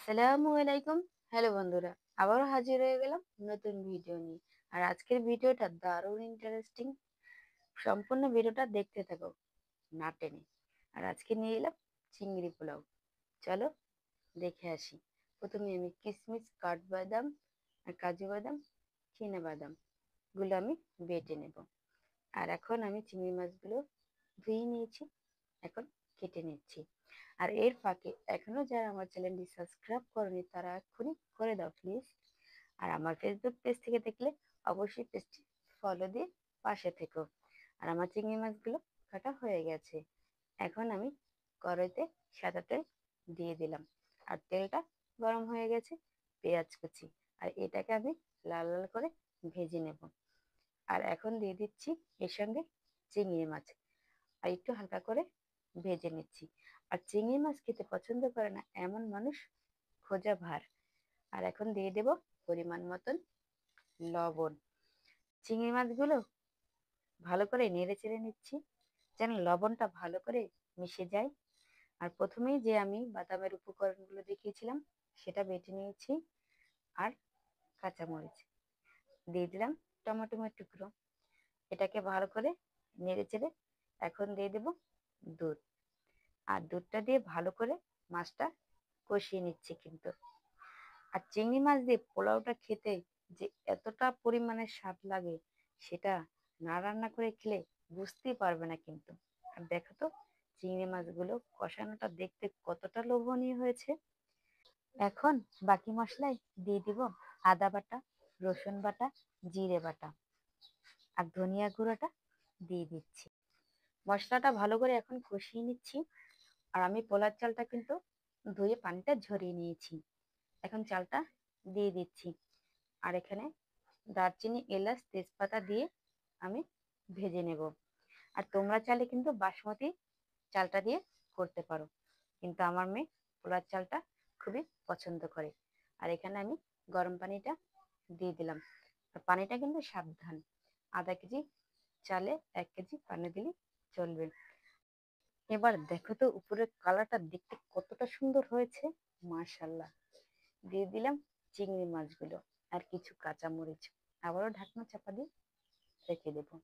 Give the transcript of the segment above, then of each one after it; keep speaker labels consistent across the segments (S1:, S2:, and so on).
S1: আসসালামু আলাইকুম। হ্যালো বন্ধুরা, আবারও হাজির হয়ে গেলাম নতুন ভিডিও নিয়ে। আর আজকের ভিডিওটা দারুণ ইন্টারেস্টিং। সম্পূর্ণ ভিডিওটা দেখতে থাকো, না টেনে। আর আজকে নিয়ে এলাম চিংড়ি পোলাও। চলো দেখে আসি। প্রথমে আমি কিশমিশ, কাঠবাদাম আর কাজু বাদাম, চীনা বাদাম গুলো আমি বেটে নেব। আর এখন আমি চিংড়ি মাছগুলো ধুয়ে নিয়েছি, এখন কেটে নিচ্ছি। আর এর ফাঁকে এখনো যারা আমার চ্যানেলটি সাবস্ক্রাইব করেনি তারা এক্ষুনি করে দাও প্লিজ। আর আমার ফেসবুক পেজ থেকে দেখলে অবশ্যই পেজটি ফলো দিয়ে পাশে থেকো। আর আমার চিংড়ি মাছগুলো কাটা হয়ে গেছে। এখন আমি কড়াইতে সাদা তেল দিয়ে দিলাম। আর তেলটা গরম হয়ে গেছে, পেঁয়াজ কুচি। আর এটাকে আমি লাল লাল করে ভেজে নেব। আর এখন দিয়ে দিচ্ছি এর সঙ্গে চিংড়ি মাছ, আর একটু হালকা করে ভেজে নিচ্ছি। আর চিংড়ি মাছ খেতে পছন্দ করে না এমন মানুষ খোঁজা ভার। আর এখন দিয়ে দেব পরিমাণ মতন লবণ। চিংড়ি মাছগুলো ভালো করে নেড়ে চেড়ে নিচ্ছি যেন লবণটা ভালো করে মিশে যায়। আর প্রথমেই যে আমি বাদামের উপকরণগুলো দেখিয়েছিলাম সেটা বেটে নিয়েছি। আর কাঁচামরিচ দিয়ে দিলাম, টমেটোমের টুকরো। এটাকে ভালো করে নেড়ে চেড়ে এখন দিয়ে দেব দুধ। আর দুধটা দিয়ে ভালো করে মাছটা কষিয়ে নিচ্ছি কিন্তু। আর চিংড়ি মাছ দিয়ে পোলাওটা খেতে যে এতটা পরিমাণে স্বাদ লাগে, সেটা না রান্না করে খেলে বুঝতেই পারবে না কিন্তু। আর দেখো তো চিংড়ি মাছগুলো কষানোটা দেখতে কতটা লোভনীয় হয়েছে। এখন বাকি মশলায় দিয়ে দিব আদা বাটা, রসুন বাটা, জিরে বাটা আর ধনিয়া গুঁড়োটা দিয়ে দিচ্ছি। মশলাটা ভালো করে এখন কষিয়ে নিচ্ছি। আর আমি পোলার চালটা কিন্তু ধুয়ে পানিটা ঝরিয়ে নিয়েছি। এখন চালটা দিয়ে দিচ্ছি। আর এখানে দারচিনি, এলাচ, তেজপাতা দিয়ে আমি ভেজে নেব। আর তোমরা চাইলে কিন্তু বাসমতি চালটা দিয়ে করতে পারো, কিন্তু আমার মেয়ে পোলার চালটা খুবই পছন্দ করে। আর এখানে আমি গরম পানিটা দিয়ে দিলাম। আর পানিটা কিন্তু সাবধান, আধা কেজি চালে 1 কেজি পানি দিলে চলবে। এবার দেখো তো উপরের কালারটা দেখতে কতটা সুন্দর হয়েছে, মাশাল্লাহ। দিয়ে দিলাম চিংড়ি মাছগুলো আর কিছু কাঁচামরিচ। আবারও ঢাকনা চাপা দিয়ে রেখে দেবো।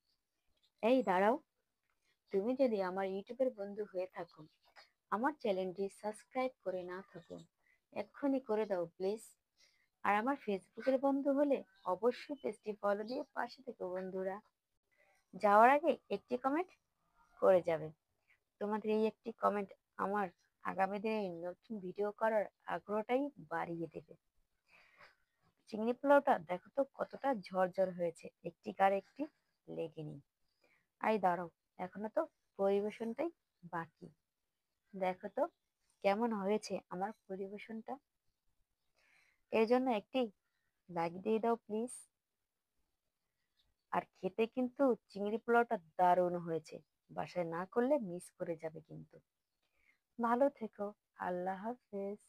S1: এই দাঁড়াও, তুমি যদি আমার ইউটিউবের বন্ধু হয়ে থাকো, আমার চ্যানেলটি সাবস্ক্রাইব করে না থাকো, এক্ষুনি করে দাও প্লিজ। আর আমার ফেসবুকের বন্ধু হলে অবশ্যই পেজটি ফলো দিয়ে পাশে থেকো বন্ধুরা। যাওয়ার আগে একটি কমেন্ট করে যাবে। তোমাদের এই একটি কমেন্ট আমার আগামী দিনে নতুন ভিডিও করার আগ্রহটাই বাড়িয়ে দেবে। চিংড়ি পোলাওটা দেখো তো কতটা ঝরঝর হয়েছে, একটি গার একটি লেগেনি। আই দাঁড়াও, এখনো তো পরিবেশনটাই বাকি। দেখো তো কেমন হয়েছে আমার পরিবেশনটা। এর জন্য একটি লাইক দিয়ে দাও প্লিজ। আর খেতে কিন্তু চিংড়ি পোলাওটা দারুণ হয়েছে, বাসায় না করলে মিস করে যাবে কিন্তু। ভালো থেকো, আল্লাহ হাফেজ।